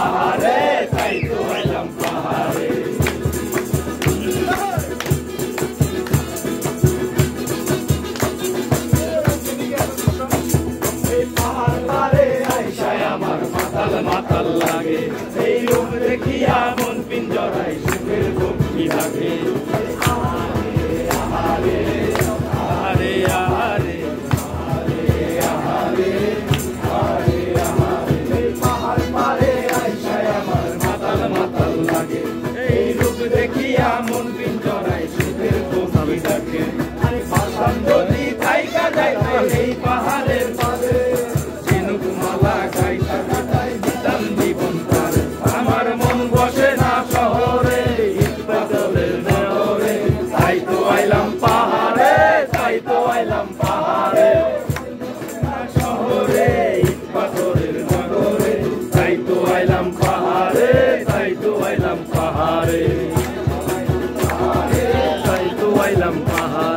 পাহাড়ে, তাই তো আইলাম পাহাড়ে। এই পাহাড় পারে আইসায় আমার মাতাল মাতাল লাগে, এই রূপ দেখিয়া মন পিঞ্জরায় সুখের ভক্তি লাগে। আহারে আহারে আহারে আহারে আহারে আহারে আহারে, এই পাহাড় পারে আইসায় আমার মাতাল মাতাল লাগে, এই রূপ দেখিয়া মন পিঞ্জরায় সুখের ভক্তি লাগে। আরে পাশান যদি থাইকা যাইতে এই পাহাড়ের পারে, ঝিনুক মালা গাইতা গাইতাই দিতাম জীবন পার। আমার মন বসে না শহরে, ইট পাথরের নগরে, তাই তো আইলাম পাহাড়ে, তাই তো আইলাম পাহাড়ে। শহরে ইট পাথরের নগরে, তাই তো আইলাম পাহাড়ে, তাই তো আইলাম পাহাড়ে, তাই তো আইলাম পাহাড়ে।